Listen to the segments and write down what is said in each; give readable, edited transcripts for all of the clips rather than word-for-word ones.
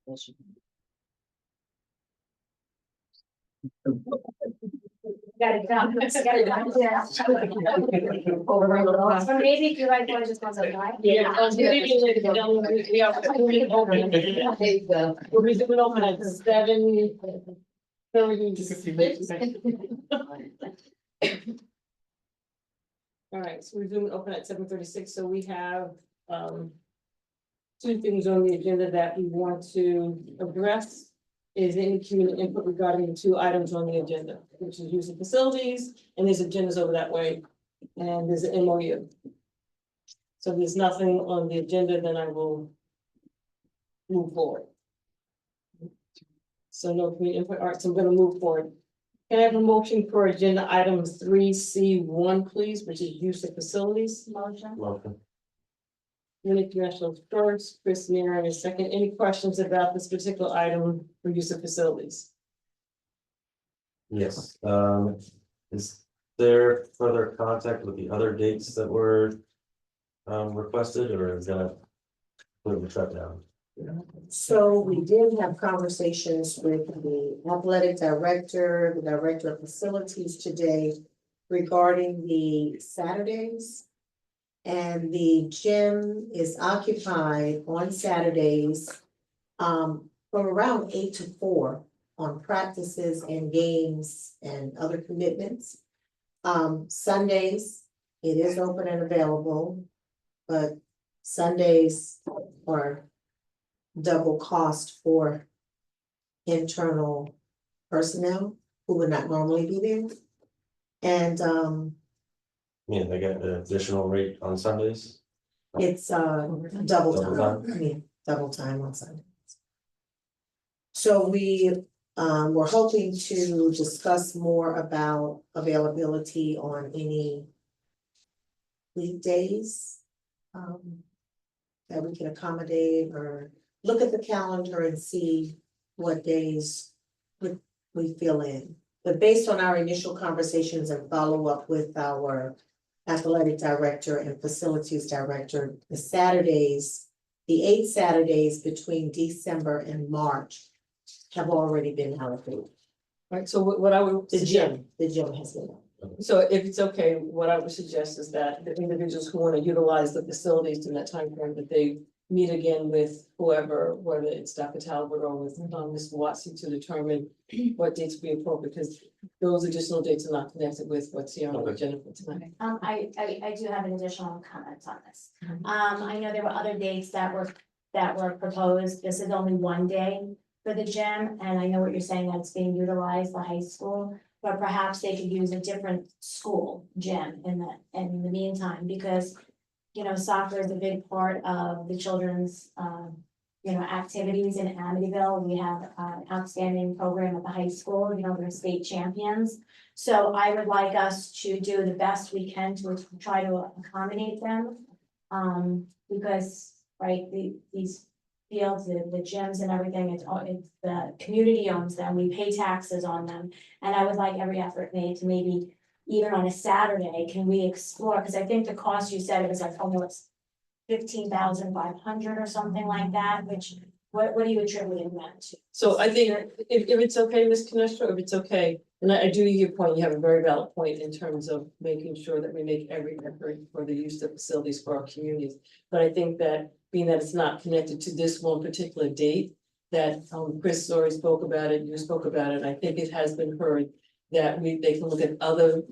Got it done. Got it done. Or maybe if you like, want to just want to lie. Yeah. We'll be doing open at 7:36. All right, so we're doing open at 7:36, so we have, two things on the agenda that we want to address. Is any community input regarding the two items on the agenda, which is use of facilities, and there's agendas over that way, and there's an MOU. So if there's nothing on the agenda, then I will move forward. So no community input, all right, so I'm gonna move forward. Can I have a motion for agenda item 3C1, please, which is use of facilities? Motion. Welcome. Unit Commissioner first, Chris Neer is second. Any questions about this particular item for use of facilities? Yes, is there further contact with the other dates that were requested, or is that completely shut down? So we did have conversations with the athletic director, the director of facilities today regarding the Saturdays. And the gym is occupied on Saturdays from around 8 to 4 on practices and games and other commitments. Sundays, it is open and available, but Sundays are double cost for internal personnel who would not normally be there. And Yeah, they get the additional rate on Sundays. it's double Double time, time? I mean, double time on Sundays. So we were hoping to discuss more about availability on any weekdays that we can accommodate, or look at the calendar and see what days we fill in. But based on our initial conversations and follow up with our athletic director and facilities director, the Saturdays, the 8 Saturdays between December and March have already been allocated. Right, so what I would The suggest, gym has been. so if it's okay, what I would suggest is that the individuals who want to utilize the facilities in that time frame, that they meet again with whoever, whether it's Dr. Talbot or with Mr. Watson, to determine what dates would be appropriate, because those additional dates are not connected with what's here on the agenda for tonight. I do have an additional comment on this. I know there were other dates that were proposed. This is only one day for the gym, and I know what you're saying, that it's being utilized, the high school. But perhaps they could use a different school gym in the meantime, because you know, soccer is a big part of the children's activities in Amityville. We have an outstanding program at the high school, you know, they're state champions. So I would like us to do the best we can to try to accommodate them. Because, right, these fields, the gyms and everything, it's the community owns them, we pay taxes on them. And I would like every effort made to maybe, even on a Saturday, can we explore, because I think the cost you said it was like almost 15,500 or something like that, which, what are you attributing that to? So I think if it's okay, Ms. Canestra, if it's okay, and I do hear your point, you have a very valid point in terms of making sure that we make every effort for the use of facilities for our communities. But I think that being that it's not connected to this one particular date, that Chris already spoke about it, you spoke about it, I think it has been heard that they can look at other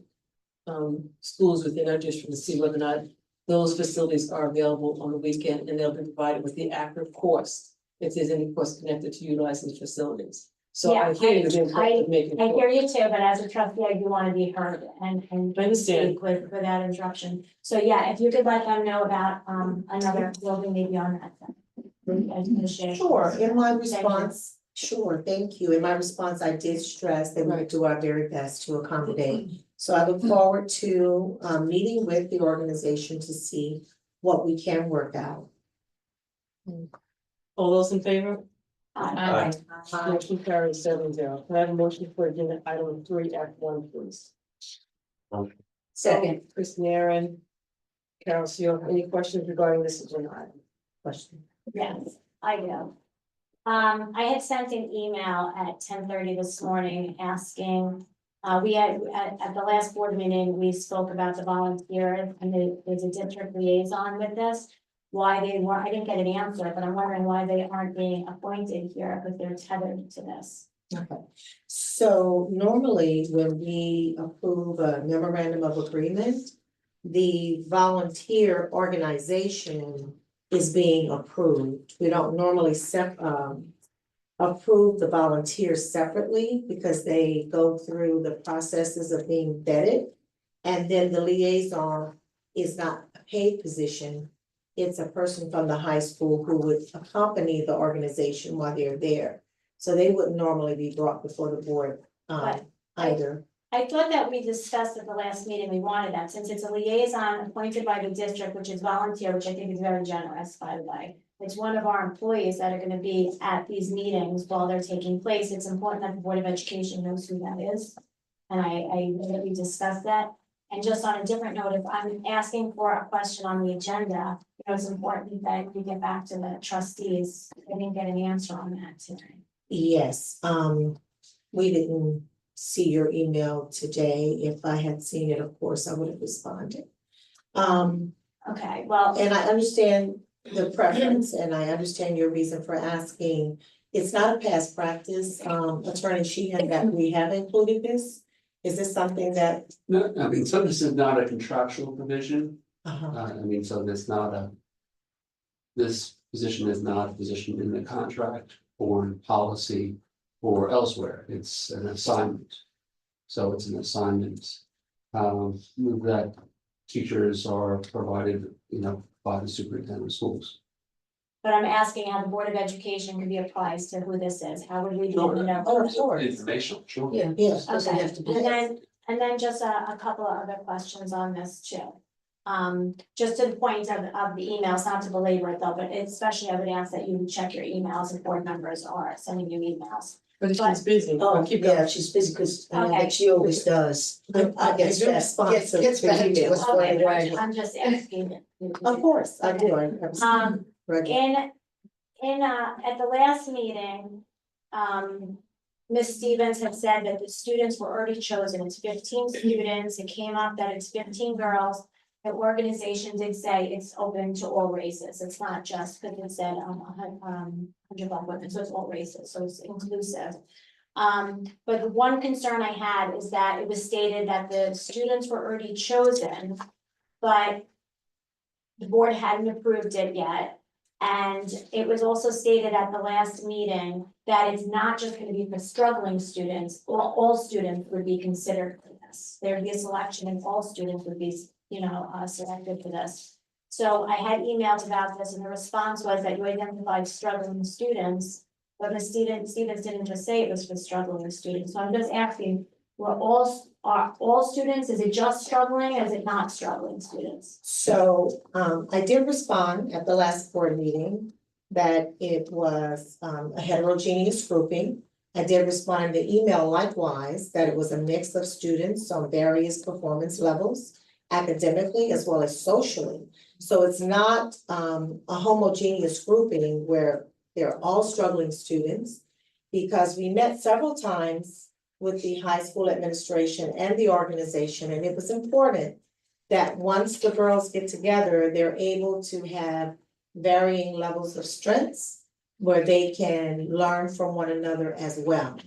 schools within our district to see whether or not those facilities are available on the weekend, and they'll be provided with the accurate cost if there's any cost connected to utilizing the facilities. So Yeah, I hear you, the importance of making. I hear you too, but as a trustee, I do want to be heard and. I understand. speak without interruption. So yeah, if you could let them know about another building maybe on that. Sure, in my response, sure, thank you. In my response, I did stress that we would do our very best to accommodate. So I look forward to meeting with the organization to see what we can work out. All those in favor? Aye. Motion carries 7-0. Can I have a motion for agenda item 3F1, please? Second Chris Naren, Carol Seal, any questions regarding this agenda item? question. Yes, I do. I had sent an email at 10:30 this morning asking, we had, at the last board meeting, we spoke about the volunteers and there's a district liaison with this. Why they weren't, I didn't get an answer, but I'm wondering why they aren't being appointed here, because they're tethered to this. Okay, so normally when we approve a memorandum of agreement, the volunteer organization is being approved. We don't normally approve the volunteers separately because they go through the processes of being vetted. And then the liaison is not a paid position. It's a person from the high school who would accompany the organization while they're there. So they wouldn't normally be brought before the board, But either. I thought that we discussed at the last meeting, we wanted that, since it's a liaison appointed by the district, which is volunteer, which I think is very generous, by the way. It's one of our employees that are gonna be at these meetings while they're taking place. It's important that the Board of Education knows who that is. And I know that we discussed that. And just on a different note, if I'm asking for a question on the agenda, it's important that we get back to the trustees. I didn't get an answer on that tonight. Yes, we didn't see your email today. If I had seen it, of course, I would have responded. Okay, well, And I understand the preference and I understand your reason for asking. It's not a past practice, Attorney Sheehan, that we have included this. Is this something that? No, I mean, so this is not a contractual provision, Uh-huh. I mean, so there's not a. This position is not a position in the contract or in policy or elsewhere, it's an assignment. So it's an assignment, that teachers are provided, by the superintendent of schools. but I'm asking how the Board of Education can be apprised to who this is. How would we be able to know? Oh, sure. Informational, sure. Yeah, yes, doesn't Okay, have to be. and then just a couple of other questions on this too. Just to the point of the emails, not to belabor it though, but especially I would ask that you check your emails if board members are sending you emails. But if she's busy, Oh, keep going. yeah, she's busy because I know Okay. that she always does. I guess do that's responsive gets to back to email. us. Okay, right. I'm just asking. Of course, I do. In, at the last meeting, Ms. Stevens had said that the students were already chosen, it's 15 students, it came up that it's 15 girls. The organization did say it's open to all races, it's not just, because it said, 100 black women, so it's all races, so it's inclusive. But the one concern I had is that it was stated that the students were already chosen, but the board hadn't approved it yet. And it was also stated at the last meeting that it's not just gonna be for struggling students, all students would be considered for this. There'd be a selection and all students would be, selected for this. So I had emailed about this and the response was that you identified struggling students. But Ms. Stevens didn't just say it was for struggling students, so I'm just asking, are all students, is it just struggling, or is it not struggling students? So, I did respond at the last board meeting that it was, a heterogeneous grouping. I did respond in the email likewise that it was a mix of students on various performance levels, academically as well as socially. So it's not, a homogeneous grouping where they're all struggling students. Because we met several times with the high school administration and the organization, and it was important that once the girls get together, they're able to have varying levels of strengths where they can learn from one another as well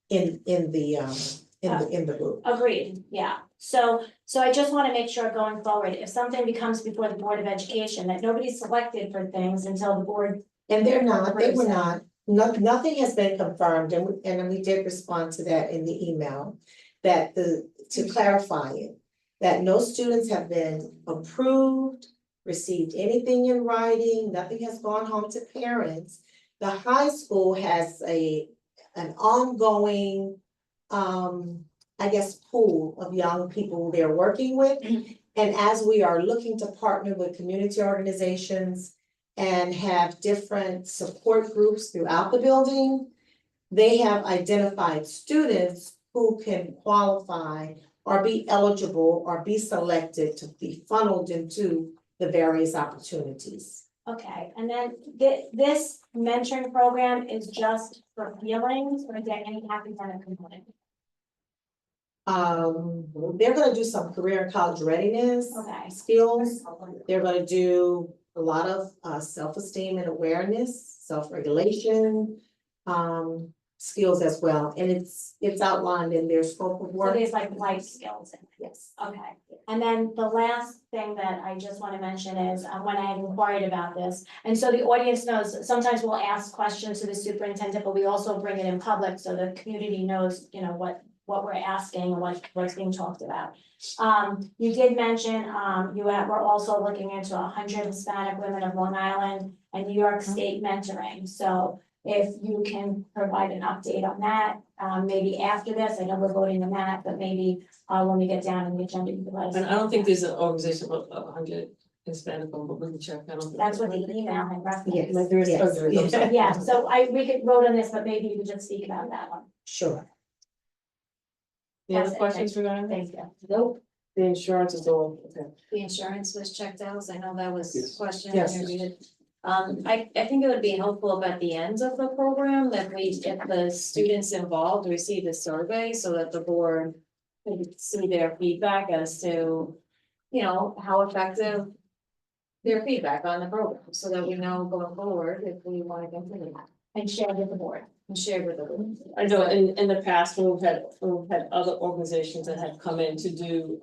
in the group. Agreed, yeah, so I just wanna make sure going forward, if something becomes before the Board of Education, that nobody's selected for things until the board. And they were not, nothing has been confirmed, and we did respond to that in the email. That to clarify it, that no students have been approved, received anything in writing, nothing has gone home to parents. The high school has an ongoing, pool of young people they're working with. And as we are looking to partner with community organizations and have different support groups throughout the building, they have identified students who can qualify or be eligible or be selected to be funneled into the various opportunities. Okay, and then this mentoring program is just for feelings, or is there any academic component? They're gonna do some career and college readiness. Okay. Skills. They're gonna do a lot of self-esteem and awareness, self-regulation. Skills as well, and it's outlined in their scope of So work. there's like life skills in it. Yes. Okay, and then the last thing that I just wanna mention is, when I had inquired about this, and so the audience knows, sometimes we'll ask questions to the superintendent, but we also bring it in public, so the community knows, you know, what we're asking, and what's being talked about. You did mention, we're also looking into 100 Hispanic women of Long Island and New York State mentoring, so if you can provide an update on that, maybe after this, I know we're voting on that, but maybe, when we get down in the agenda, you can let us. And I know don't think that. there's an organization of 100 Hispanic, but we can check, I don't. That's what the email had referenced. Yes. Like there is, Yes. oh, there is, I'm sorry. Yeah, so we could vote on this, but maybe you could just speak about that one. Sure. Any other That's it, questions regarding that? Thank you. Nope. The insurance is all, okay. The insurance was checked out, so I know that was Yes. a question. Yes. interviewed. I think it would be helpful if at the end of the program that if the students involved receive a survey so that the board could see their feedback as to, you know, how effective their feedback on the program, so that we know going forward if we want to continue that And share with the board. and share with the board. I know in the past, when we've had other organizations that have come in to do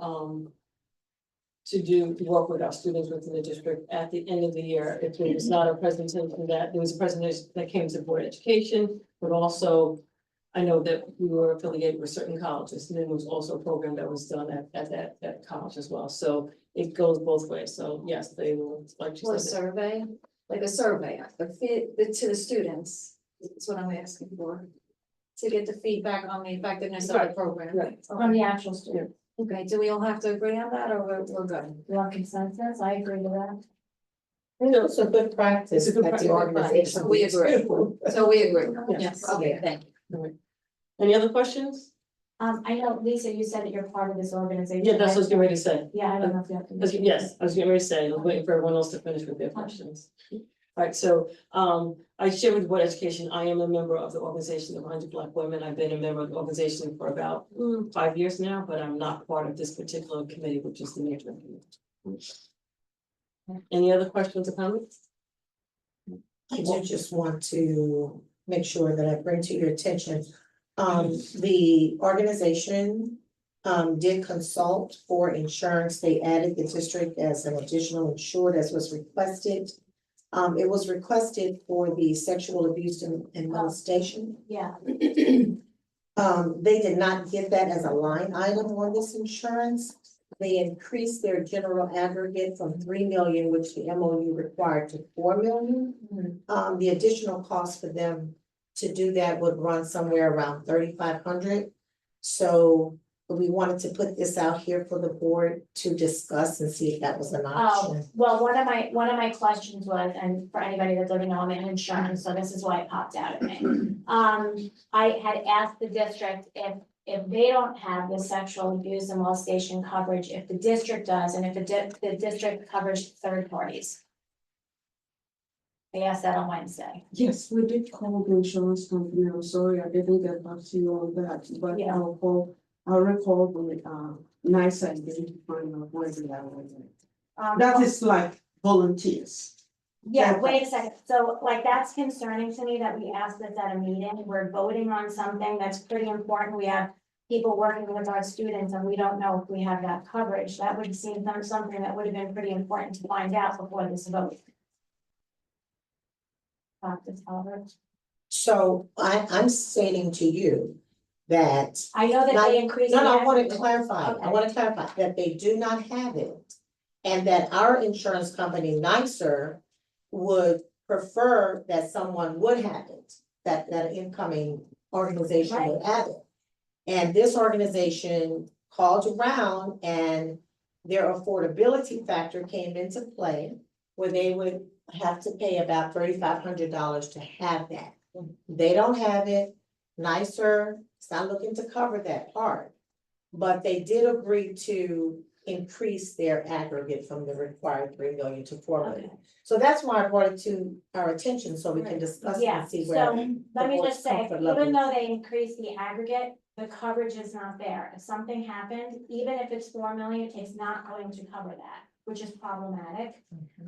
work with our students within the district at the end of the year, if there was not a presentation there was a presentation that came to board education, but also I know that we were affiliated with certain colleges, and there was also a program that was done at that college as well, so it goes both ways, so yes, they will, like you Or a said. survey, like a survey, to the students, is what I'm asking for. To get the feedback on the effectiveness of the Right, program. right. From the actual student. Okay, do we all have to agree on that, or we're good? You want consensus? I agree with that. It's a good practice It's a good at the practice. organization. We agree. So we agree. Yes. Yes, okay, thank you. Any other questions? I know, Lisa, you said that you're part of this organization. Yeah, that's what I was getting ready to say. Yeah, I don't know if you have to. Yes, I was getting ready to say, I was waiting for everyone else to finish with their questions. Alright, so, I share with Board of Education, I am a member of the Organization of 100 Black Women. I've been a member of the organization for about 5 years now, but I'm not part of this particular committee, which is the mentoring committee. Any other questions or comments? I do just want to make sure that I bring to your attention, the organization did consult for insurance. They added the district as an additional insured as was requested. It was requested for the sexual abuse and molestation. Yeah, They did not get that as a line item on this insurance. They increased their general aggregate from 3 million, which the MOU required, to 4 million. The additional cost for them to do that would run somewhere around 3,500. So we wanted to put this out here for the board to discuss and see if that was an option. well, one of my questions was, and for anybody that doesn't know, I'm in insurance, so this is why it popped out at me. I had asked the district if they don't have the sexual abuse and molestation coverage, if the district does, and if the district covers third parties. I asked that on Wednesday. Yes, we did call the insurance company. I'm sorry, I didn't get back to you on that, but Yeah. I'll recall with nice identifying of where they are. Um, That is like volunteers. Yeah, wait a second, so like that's concerning to me that we asked this at a meeting, we're voting on something that's pretty important, we have. People working with our students and we don't know if we have that coverage, that would seem something that would have been pretty important to find out before this vote. Dr. Talbot, So I'm stating to you that, I know that they increased. no, the I want to aggregate. clarify, Okay. I want to clarify that they do not have it. And that our insurance company, Nicer, would prefer that someone would have it, that incoming organization would have it. And this organization called around and their affordability factor came into play, where they would have to pay about $3,500 to have that. They don't have it, Nicer is not looking to cover that part. But they did agree to increase their aggregate from the required 3 million to 4 million. So that's why I brought it to our attention, so we can discuss it Yeah, and see so where. let me board's just say, comfort even though levels. they increase the aggregate, the coverage is not there. If something happened, even if it's 4 million, it's not going to cover that, which is problematic.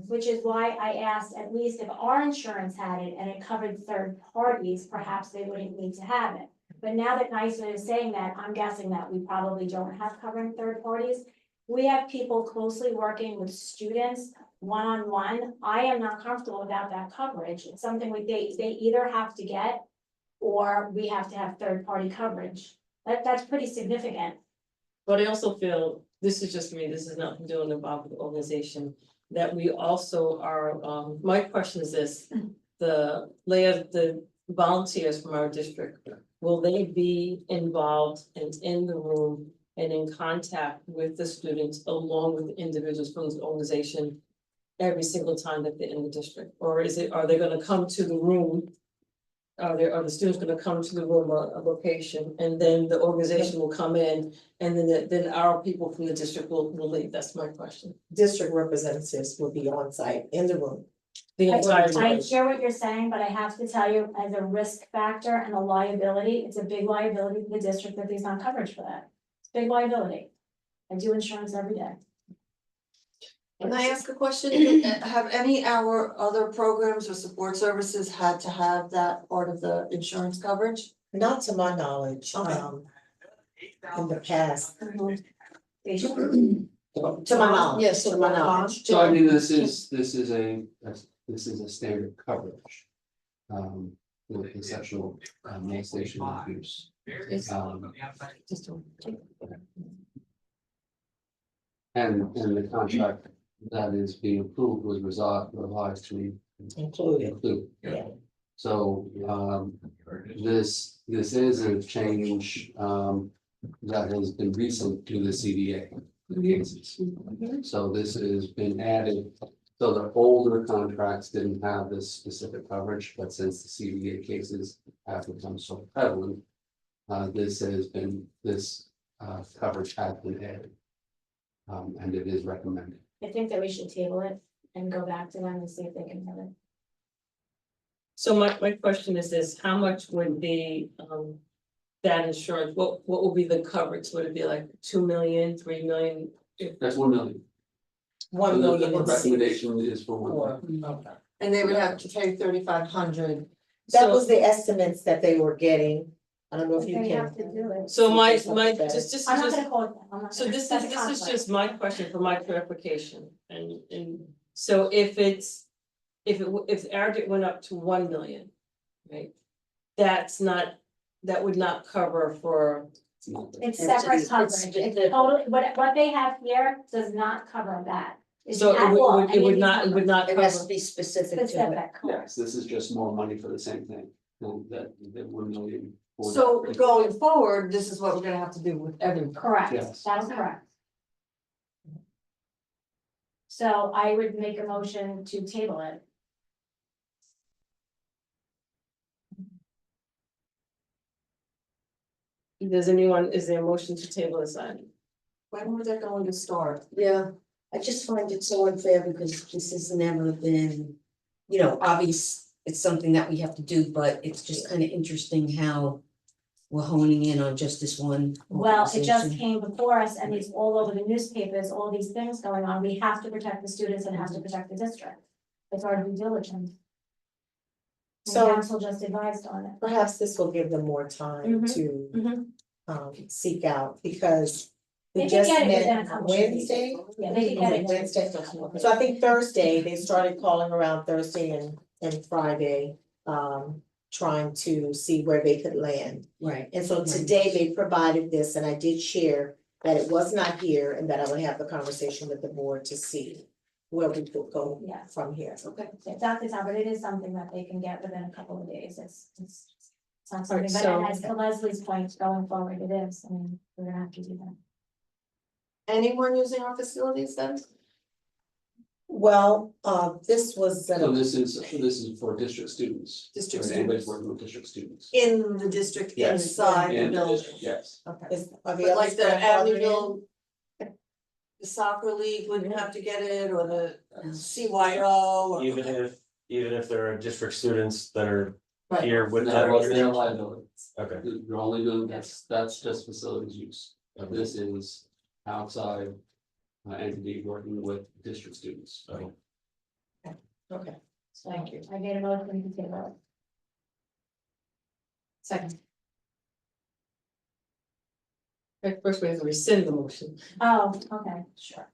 Which is why I asked, at least if our insurance had it and it covered third parties, perhaps they wouldn't need to have it. But now that NYSA is saying that, I'm guessing that we probably don't have covering third parties. We have people closely working with students one-on-one. I am not comfortable without that coverage. It's something they either have to get or we have to have third-party coverage. That's pretty significant. But I also feel, this is just me, this is nothing doing about the organization, that we also are, my question is this. The volunteers from our district, will they be involved and in the room and in contact with the students along with the individuals from the organization every single time that they're in the district? Or are they gonna come to the room? Are the students gonna come to the room, a location, and then the organization will come in, and then our people from the district will leave? That's my question. District representatives will be on site in the room. The entire. I hear what you're saying, but I have to tell you, as a risk factor and a liability, it's a big liability for the district that there's not coverage for that. It's a big liability. I do insurance every day. Can I ask a question? Have any our other programs or support services had to have that part of the insurance coverage? Not to my knowledge, Okay. in the past, They should. to my knowledge. Yes, to my knowledge. So I mean, this is a standard coverage. With exceptional molestation and abuse. And the contract that is being approved was revised to Included, include. yeah. So this is a change that has been recent to the CDA cases. So this has been added, so the older contracts didn't have this specific coverage, but since the CDA cases have become so prevalent. This coverage has been added. And it is recommended. I think that we should table it and go back to them and see if they can have it. So my question is this, how much would be that insurance, what would be the coverage? Would it be like 2 million, 3 million? That's 1 million. 1 million The and recommendation is for 1 4. million. Okay. And they would have to pay 3,500. That So- was the estimates that they were getting. I don't know if you They have can. to do it. So my, Something better. just. I'm not gonna call it that. I'm not So gonna- this that's is conflict. just my question for my clarification, and so if if the aggregate went up to 1 million, right? That would not cover for, It's not that. It's It's- separate it's coverage. specific. It's totally, what they have here does not cover that. It's so at all, it any of would these not, it would numbers. not It has to cover. be specific to it. Specific, Yes, this is just more money for the same thing, that 1 million. for So that. going forward, this is what we're gonna have to do with everyone. correct, Yes. that is correct. So I would make a motion to table it. Is there a motion to table this item? When were they going to start? Yeah, I just find it so unfair because this has never been, obvious, it's something that we have to do, but it's just kind of interesting how we're honing in on just this one. Well, it just organization. came before us and it's all over the newspapers, all these things going on. We have to protect the students and have to protect the district. It's our due diligence. And So- council just advised on it. Perhaps this will give them more time Mhm. to Mhm. seek out, because They we can just get it within a met couple of days. Wednesday. Yeah, they can get it. Wednesday. So I think Thursday, they started calling around Thursday and Friday, trying to see where they could land. Right, And so today they provided this, and I did share that it was not here and that I would have the conversation with the board to see where we could go Yeah. from here. okay. It's not the time, but it is something that they can get within a couple of days. It's not something, Alright, but so- as to Leslie's point, going forward, it is. I mean, we're gonna have to do that. Anyone using our facilities then? Well, this was So this is for district students. District Or anybody's students. working with district students. In the district, Yes. inside the In the building? district, yes. Okay. are the But others like the grandfathered in? Amityville the soccer league wouldn't have to get it, or the CYO, or? Even if there are district students that are Right. here with That was their that. liability. Okay, You're only doing, that's just facilities use. This is outside entity working with district students. okay. Okay, So Thank you. I made a motion to table it. Second. Okay, first we have to rescind the motion. Oh, okay, sure.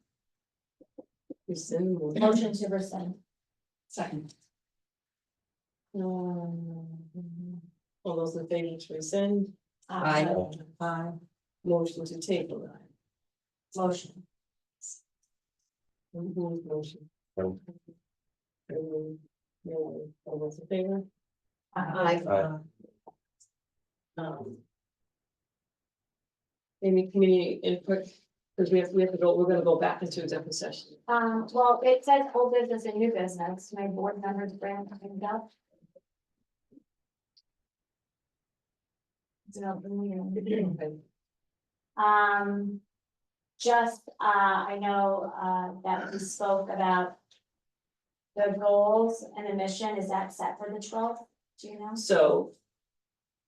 Rescind the motion. Motion to rescind. Second. All those in favor to rescind, Aye. motion to table. Motion. Who's motion? Um, No, all those in favor? Aye. Any community input, because we have to go, we're gonna go back into executive session. Well, it says old business and new business, my board members brand things up. So, just, I know, that we spoke about the goals and the mission, is that set for the 12th? Do you know? So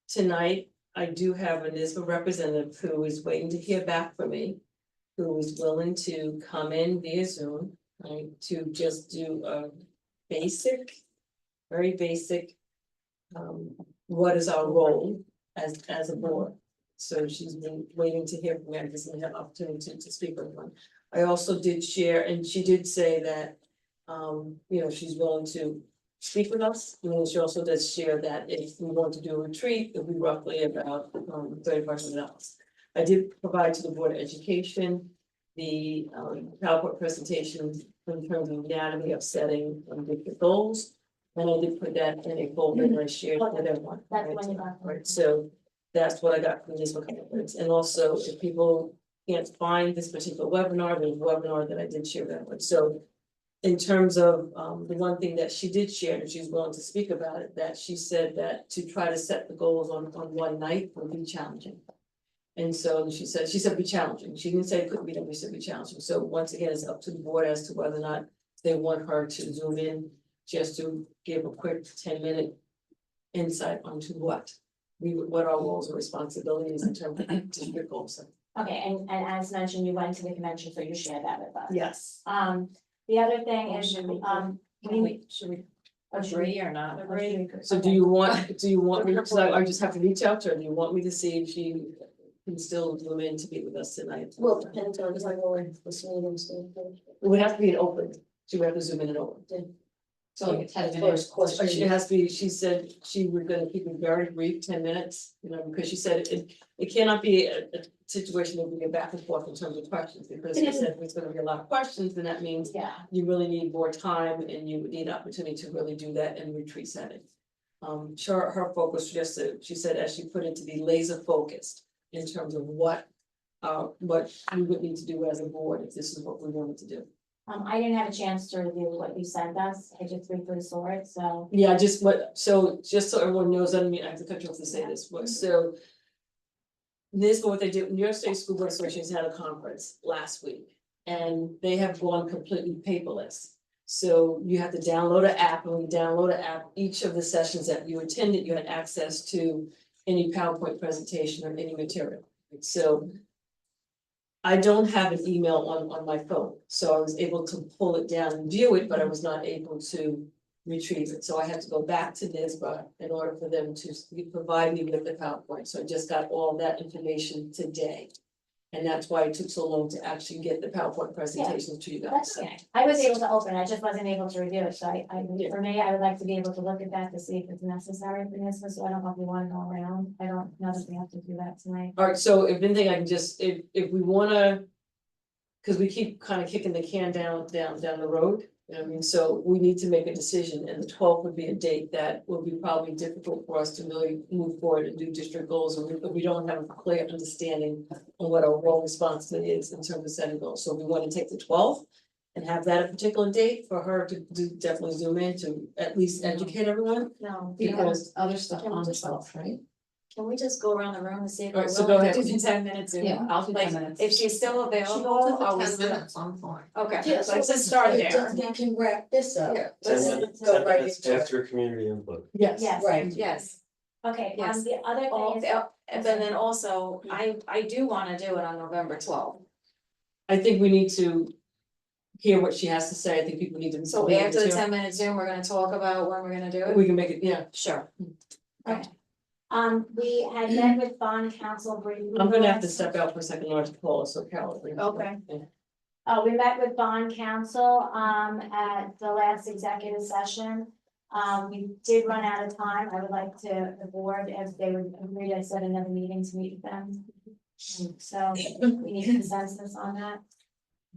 tonight, I do have a NISBA representative who is waiting to hear back from me, who is willing to come in via Zoom, right, to just do a basic, very basic, what is our role as a board? So she's been waiting to hear from me, I just didn't have opportunity to speak with one. I also did share, and she did say that, you know, she's willing to speak with us. And then she also does share that if we want to do a retreat, it'll be roughly about $35,000. I did provide to the Board of Education the PowerPoint presentation in terms of anatomy of setting different goals. And I did put that in a folder that I shared with everyone. That's right? when you got. Right, so that's what I got from this conference, and also if people can't find this particular webinar, there's a webinar that I did share that with, so. In terms of the one thing that she did share, and she's willing to speak about it, that she said that to try to set the goals on one night would be challenging. And so she said be challenging, she didn't say it couldn't be done, she said be challenging, so once again, it's up to the board as to whether or not they want her to zoom in. Just to give a quick 10-minute insight onto what our roles and responsibilities in terms of district goals. Okay, and as mentioned, you went to the convention, so you shared that with us. Yes. The other thing is, Should we should agree or not? Agree. So do you want me, because I just have to reach out to her, do you want me to see if she can still zoom in to be with us tonight? Well, depends on how long this meeting's going to be. It would have to be an open, she would have to zoom in and open. So like a 10 minute. First question. She has to be, she said she was gonna keep it very brief, 10 minutes, you know, because she said it cannot be a situation where we get back and forth in terms of questions, because she said there's gonna be a lot of questions, then that means Yeah, you really need more time and you would need opportunity to really do that in retreat setting. Sure, her focus just, she said, as she put it, to be laser focused in terms of what we would need to do as a board if this is what we wanted to do. I didn't have a chance to review what you sent us, I just briefly saw it, so. Yeah, just so everyone knows, I mean, I have to cut you off to say this, but so. This is what they did, New York State School Board Association had a conference last week, and they have gone completely paperless. So you have to download an app, and when you download an app, each of the sessions that you attended, you had access to any PowerPoint presentation or any material, so. I don't have an email on my phone, so I was able to pull it down and view it, but I was not able to retrieve it, so I had to go back to NISBA in order for them to provide me with the PowerPoint, so I just got all that information today. And that's why it took so long to actually get the PowerPoint presentations to you guys. That's okay, I was able to open, I just wasn't able to review it, so Yeah. for me, I would like to be able to look at that to see if it's necessary for this, so I don't know if we wanna go around, I don't know that we have to do that tonight. Alright, so if anything, I can just, if we wanna. Cause we keep kind of kicking the can down the road, you know what I mean, so we need to make a decision, and the 12th would be a date that will be probably difficult for us to really move forward and do district goals, and we don't have a clear understanding on what our role responsibility is in terms of setting goals, so we wanna take the 12th. And have that a particular date for her to definitely zoom in to at least educate everyone, No. because Other stuff on the 12th, right? Can we just go around the room and see if we're Alright, so willing go to ahead. do the 10 minutes? Yeah, I'll do 10 minutes. If she's still She available, goes are for we 10 still? minutes, I'm fine. Okay, Yeah, so let's just start there. We can wrap this up. Yeah. Ten Let's minutes, go 10 right minutes into it. after community input. Yes. Yes. Right. Yes. Okay, Yes. the other All, thing is, and then also, I do wanna do it on November 12th. I think we need to hear what she has to say. I think people need to. So be able after the to- 10 minute Zoom, we're gonna talk about when we're gonna do it? We can make it, yeah. Sure. we had met with bond council briefly. I'm gonna have to step out for a second, Laura, to call us, so Carol. Okay. Yeah. We met with bond council, at the last executive session. We did run out of time. I would like to, the board, if they would agree to set another meeting to meet with them. So we need consensus on that.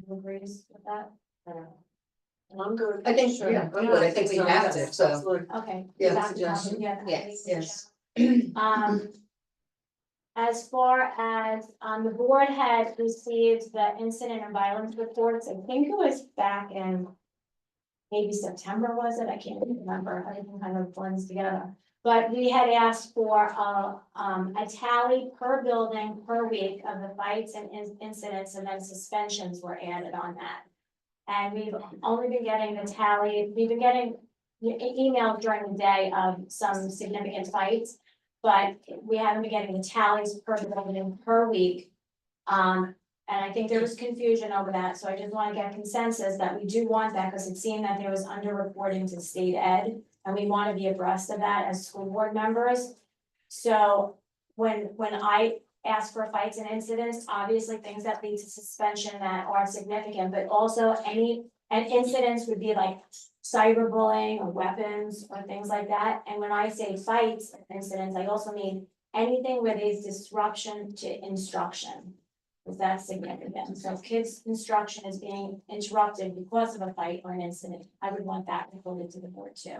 Who agrees with that? I'm good. I think, Sure. yeah, I'm good. I think we have to, so. Absolutely. Okay. Yeah, Dr. suggestion. Calvin, Yes, yes. yes. As far as, the board had received the incident and violence reports, I think it was back in maybe September, was it? I can't remember, everything kind of blends together. But we had asked for a tally per building per week of the fights and incidents, and then suspensions were added on that. And we've only been getting the tally, we've been getting emails during the day of some significant fights, but we haven't been getting the tallies per building per week. And I think there was confusion over that, so I just want to get consensus that we do want that, because it seemed that there was underreporting to state ed, and we want to be abreast of that as school board members. So when I ask for fights and incidents, obviously things that lead to suspension that are significant, but also and incidents would be like cyberbullying or weapons or things like that. And when I say fights and incidents, I also mean anything where there's disruption to instruction. Is that significant? So if kids' instruction is being interrupted because of a fight or an incident, I would want that reported to the board too.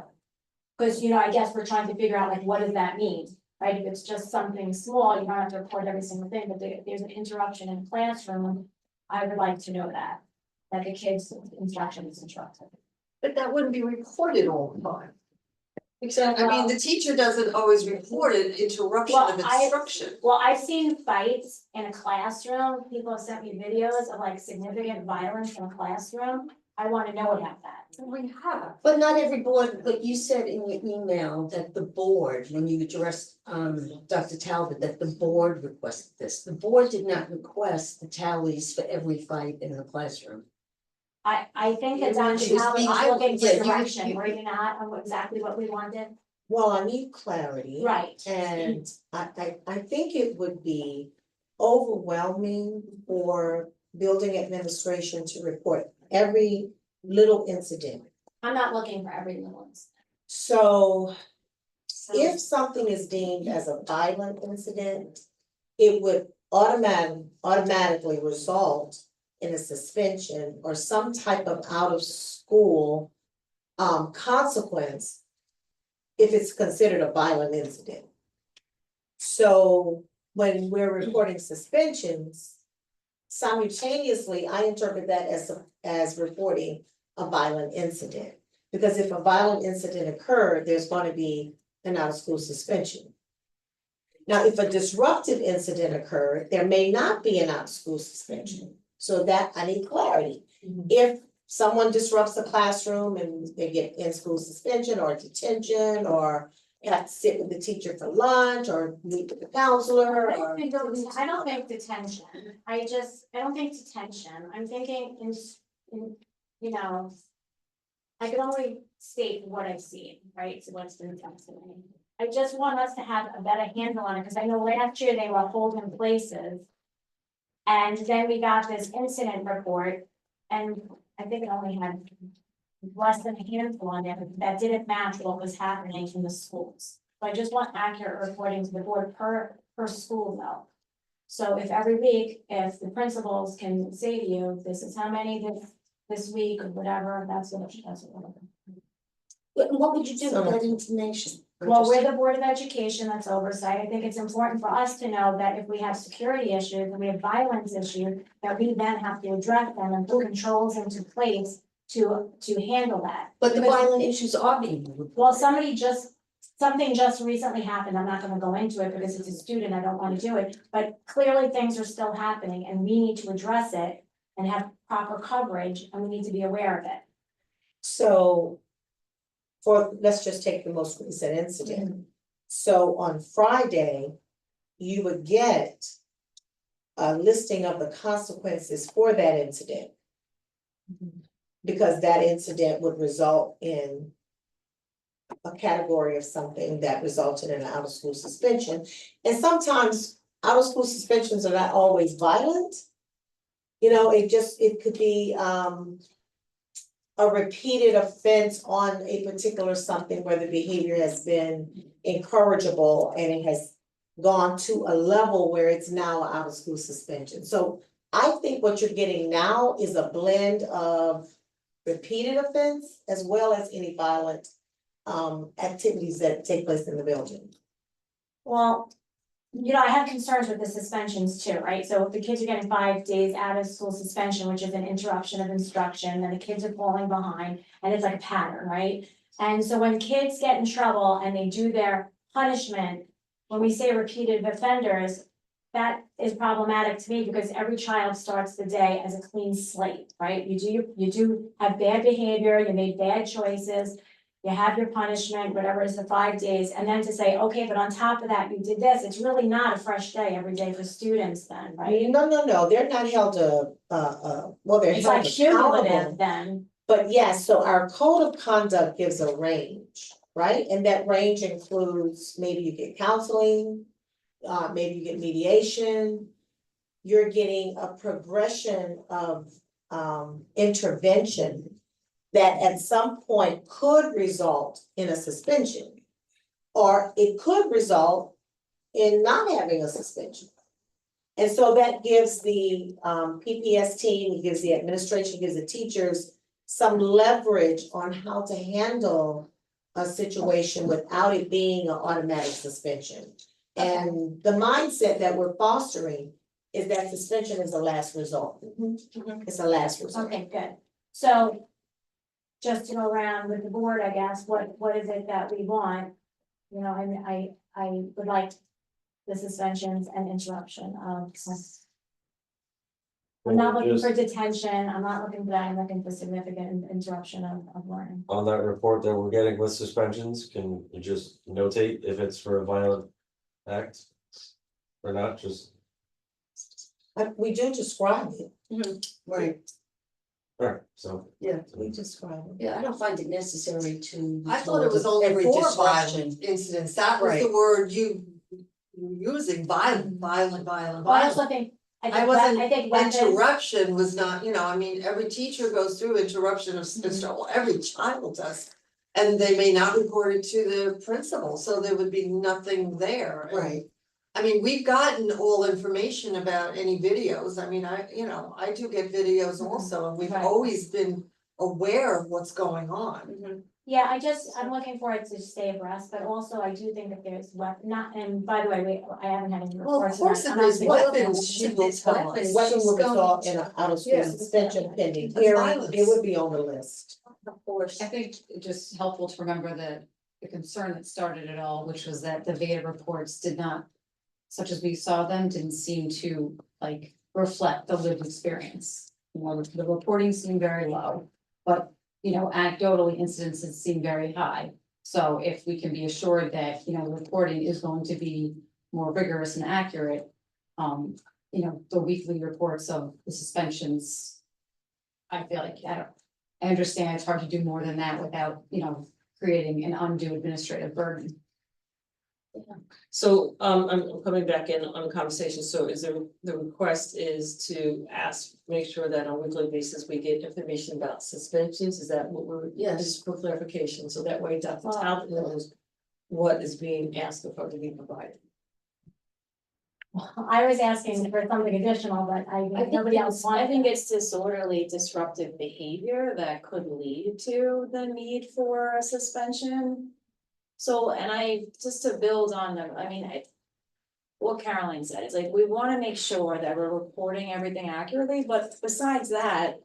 Because, I guess we're trying to figure out like, what does that mean, right? If it's just something small, you don't have to report every single thing, but if there's an interruption in a classroom, I would like to know that the kids' instruction is interrupted. But that wouldn't be reported all the time. Exactly, I mean, the teacher doesn't always report an interruption Well, of instruction. Well, I've seen fights in a classroom, people have sent me videos of like significant violence in a classroom, I wanna know about that. We have. But not every board, but you said in your email that the board, when you addressed Dr. Talbot, that the board requested this. The board did not request the tallies for every fight in the classroom. I think that You Dr. mentioned Talbot was I- looking yeah, for you- direction, you- were you not, on exactly what we wanted? Well, I need clarity. Right. And I think it would be overwhelming for building administration to report every little incident. I'm not looking for every little one. So if something is deemed as a violent incident, it would automatically result in a suspension or some type of out of school consequence if it's considered a violent incident. So when we're reporting suspensions, simultaneously, I interpret that as reporting a violent incident. Because if a violent incident occurred, there's going to be an out of school suspension. Now, if a disruptive incident occurred, there may not be an out of school suspension. So that I need clarity. Mhm. If someone disrupts the classroom and they get in school suspension or detention, or have to sit with the teacher for lunch or meet with the counselor I or. don't think detention, I don't think detention, I'm thinking in, I can only state what I've seen, right, so what's been done to me. I just want us to have a better handle on it, because I know last year they were holding places. And then we got this incident report, and I think it only had less than a handful on it that didn't match what was happening in the schools. So I just want accurate reporting to the board per school though. So if every week, if the principals can say to you, this is how many this week or whatever, that's what it does. What would you do with that information? Well, we're the Board of Education, that's oversight. I think it's important for us to know that if we have security issues and we have violence issues, that we then have to address them and put controls into place to handle that. But the Because- violent issues are being reported. Well, somebody just something just recently happened, I'm not gonna go into it because it's a student, I don't wanna do it, but clearly things are still happening and we need to address it and have proper coverage, and we need to be aware of it. So. Let's just take the most recent incident. So on Friday, you would get a listing of the consequences for that incident. Because that incident would result in a category of something that resulted in an out of school suspension. And sometimes out of school suspensions are not always violent. You know, it could be a repeated offense on a particular something where the behavior has been incorrigible and it has gone to a level where it's now an out of school suspension. So I think what you're getting now is a blend of repeated offense as well as any violent activities that take place in the building. Well, you know, I have concerns with the suspensions too, right? So if the kids are getting 5 days out of school suspension, which is an interruption of instruction, then the kids are falling behind, and it's like a pattern, right? And so when kids get in trouble and they do their punishment, when we say repeated offenders, that is problematic to me because every child starts the day as a clean slate, right? You do have bad behavior, you made bad choices. You have your punishment, whatever is the 5 days, and then to say, okay, but on top of that, you did this, it's really not a fresh day every day for students then, right? No, they're not held to, well, they're It's held like cumulative accountable. then, But yes, so our code of conduct gives a range, right? And that range includes maybe you get counseling, maybe you get mediation. You're getting a progression of intervention that at some point could result in a suspension. Or it could result in not having a suspension. And so that gives the PPS team, it gives the administration, gives the teachers some leverage on how to handle a situation without it being an automatic suspension. And the mindset that we're fostering is that suspension is the last result. It's a last result. okay, good. So just to go around with the board, I guess, what is it that we want? You know, and I would like the suspensions and interruption of. I'm not looking for detention, I'm not looking for that, I'm looking for significant interruption of learning. On that report that we're getting with suspensions, can you just notate if it's for a violent act? Or not, just, We do describe it, Right. alright, so. yeah, we describe it. Yeah, I don't find it necessary to. I thought it was only every for disruption. violent incidents, that was the Right. word you were using, violent. Well, I also think, I wasn't, I think weapons, interruption was not, I mean, every teacher goes through interruption of, well, every child does. And they may not report it to the principal, so there would be nothing there. And, Right. I mean, we've gotten all information about any videos, I mean, I do get videos also, and we've Right. always been aware of what's going on. yeah, I'm looking for it to stay abreast, but also I do think that there's not, and by the way, I haven't had any Well, of reports. course, I'm if not there's saying- weapons, she will tell us. weapons. Weapon will She's going result to- in an out of school Yeah. suspension pending That's hearing, violence. it would be on the list. Of course. I think it's just helpful to remember that the concern that started it all, which was that the Veda reports did not, such as we saw them, didn't seem to like reflect the lived experience. You know, the reporting seemed very low, but anecdotally incidences seem very high. So if we can be assured that, the reporting is going to be more rigorous and accurate, the weekly reports of the suspensions, I feel like, I understand it's hard to do more than that without, creating an undue administrative burden. So, I'm coming back in on the conversation, so the request is to make sure that on a weekly basis we get information about suspensions, is that what we're? Yes. Just for clarification, so that way Dr. Well- Talbot knows what is being asked of her to be provided. I was asking for something additional, but nobody else wanted. I think it's disorderly disruptive behavior that could lead to the need for a suspension. So, and just to build on them, what Caroline said, it's like, we wanna make sure that we're reporting everything accurately, but besides that,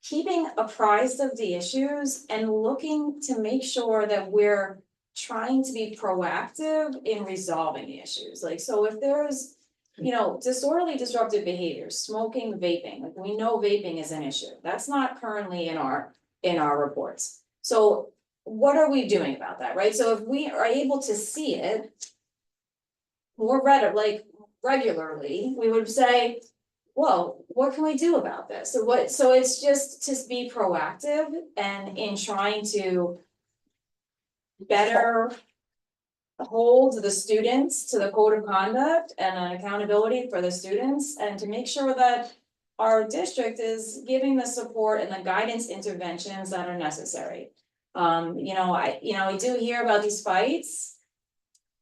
keeping apprised of the issues and looking to make sure that we're trying to be proactive in resolving the issues, like, so if there's. You know, disorderly disruptive behaviors, smoking, vaping, like we know vaping is an issue, that's not currently in our reports. So what are we doing about that, right? So if we are able to see it. More regularly, we would say, whoa, what can we do about this? So it's just to be proactive and in trying to. Better. Hold the students to the code of conduct and an accountability for the students and to make sure that. Our district is giving the support and the guidance interventions that are necessary. I do hear about these fights.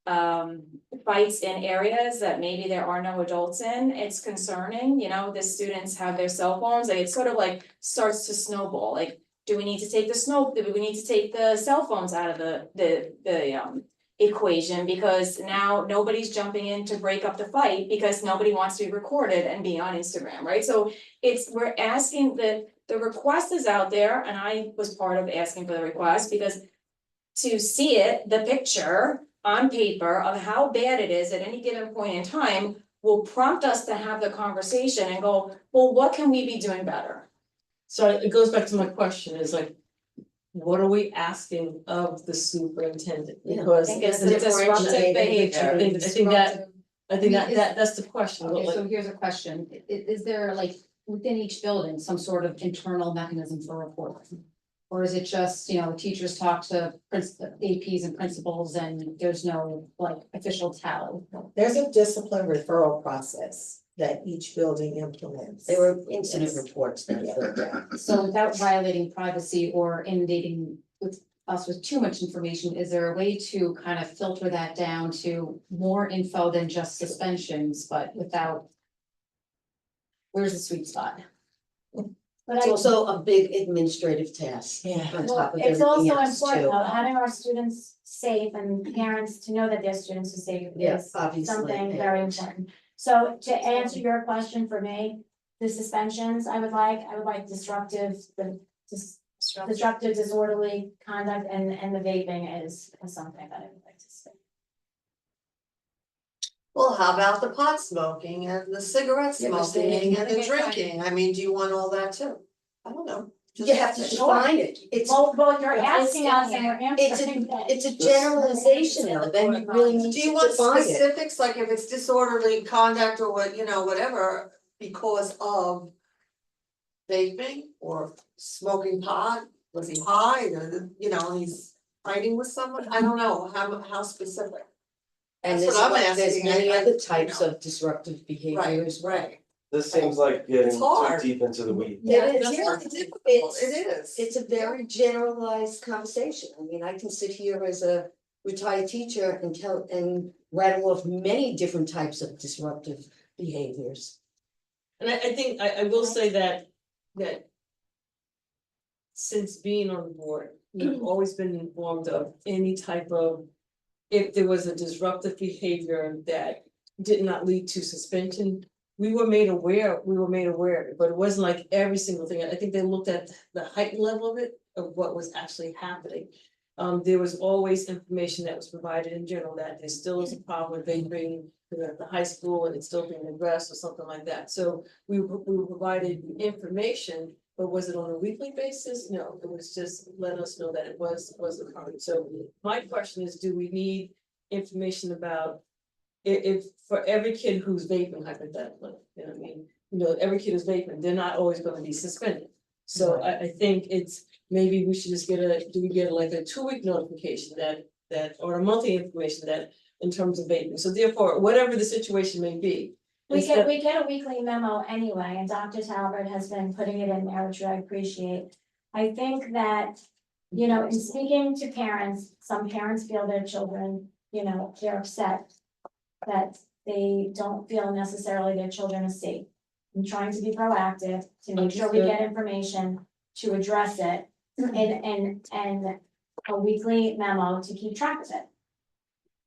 Fights in areas that maybe there are no adults in, it's concerning, the students have their cell phones, like, it's sort of like starts to snowball, like. Do we need to take do we need to take the cell phones out of the equation, because now nobody's jumping in to break up the fight because nobody wants to be recorded and be on Instagram, right? So we're asking the request is out there, and I was part of asking for the request because to see it, the picture on paper of how bad it is at any given point in time will prompt us to have the conversation and go, well, what can we be doing better? So it goes back to my question, is like, what are we asking of the superintendent? Yeah, I Because. I think it's I the disruptive behavior. think that's the question. Okay, like- so here's a question. Is there like within each building, some sort of internal mechanism for reporting? Or is it just, teachers talk to APs and principals and there's no like official tally? There's a discipline referral process that each building implements. There were incident Yes. reports that filled out. So without violating privacy or inundating us with too much information, is there a way to kind of filter that down to more info than just suspensions, but without? Where's the sweet spot? But It's I, also a big administrative task Yeah. on well, top of it's everything also else important too. though, having our students safe and parents to know that their students are safe Yeah, is obviously, something yeah. very important. So to answer your question for me, the suspensions, I would like disruptive, disruptive disorderly conduct and the vaping is something that I would like to see. Well, how about the pot smoking and the cigarette Yeah, but smoking and the they find- drinking? I mean, do you want all that too? I don't know. Just- You have to Sure. define it. It's, Well, you're It's asking in us and here. we're it's answering that. a generalization of it, and you really need Do you to want define it. specifics, like if it's disorderly conduct or what, whatever, because of vaping or smoking pot? Was he high or, he's fighting with someone? I don't know, how specific. And That's there's what I'm like, there's asking. many I- other types of disruptive behavior Right, as well. right. This seems like getting It's too hard. deep into the weeds. Yeah, it is, That's yeah, what's it's, difficult. it's, It is. it's a very generalized conversation. I mean, I can sit here as a retired teacher and rattle off many different types of disruptive behaviors. And I think, I will say that. Since being on the board, we've always been informed of any type of. If there was a disruptive behavior that did not lead to suspension. We were made aware of it, but it wasn't like every single thing. I think they looked at the heightened level of it, of what was actually happening. There was always information that was provided in general that there still is a problem with vaping at the high school and it's still being addressed or something like that. So we were provided information, but was it on a weekly basis? No, it was just let us know that it was occurring. So my question is, do we need information about if for every kid who's vaping hypothetically, every kid who's vaping, they're not always gonna be suspended. So I think it's, maybe we should just do we get like a 2-week notification that, or a monthly information that in terms of vaping, so therefore, whatever the situation may be. We instead- get a weekly memo anyway, and Dr. Talbot has been putting it in there, which I appreciate. I think that, in speaking to parents, some parents feel their children, they're upset that they don't feel necessarily their children are safe. I'm trying to be proactive to make sure we get information to address it and a weekly memo to keep track of it.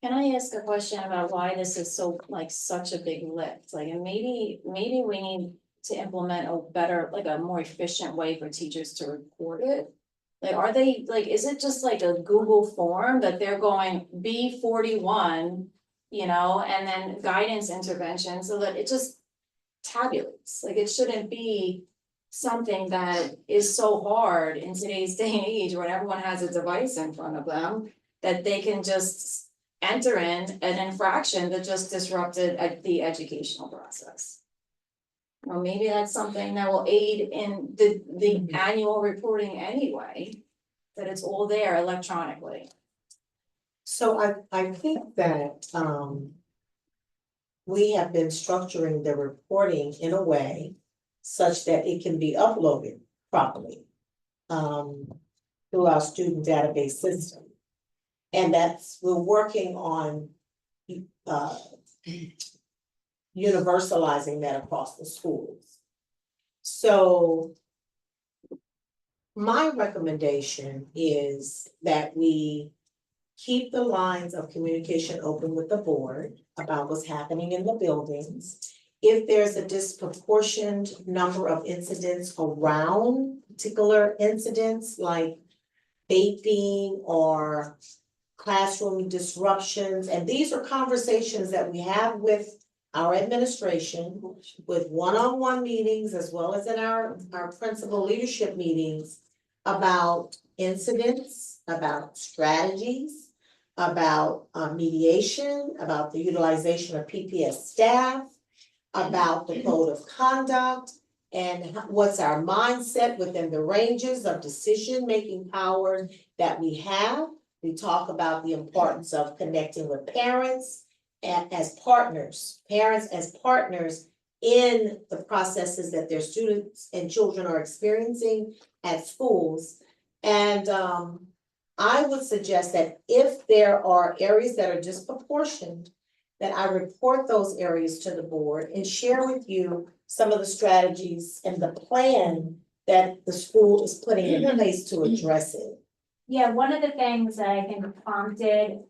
Can I ask a question about why this is so, like, such a big lift? Like, and maybe we need to implement a better, like a more efficient way for teachers to report it. Like, are they, like, is it just like a Google form that they're going B41, you know, and then guidance intervention, so that it just tabulates, like, it shouldn't be something that is so hard in today's day and age when everyone has a device in front of them, that they can just enter in an infraction that just disrupted the educational process. Or maybe that's something that will aid in the annual reporting anyway, that it's all there electronically. So I think that, we have been structuring the reporting in a way such that it can be uploaded properly, through our student database system. And we're working on, universalizing that across the schools. So my recommendation is that we keep the lines of communication open with the board about what's happening in the buildings. If there's a disproportionate number of incidents around particular incidents like vaping or classroom disruptions, and these are conversations that we have with our administration, with one-on-one meetings as well as in our principal leadership meetings about incidents, about strategies, about mediation, about the utilization of PPS staff, about the code of conduct, and what's our mindset within the ranges of decision-making power that we have. We talk about the importance of connecting with parents and as partners, parents as partners in the processes that their students and children are experiencing at schools. And I would suggest that if there are areas that are disproportionate, that I report those areas to the board and share with you some of the strategies and the plan that the school is putting in place to address it. Yeah, one of the things that I think prompted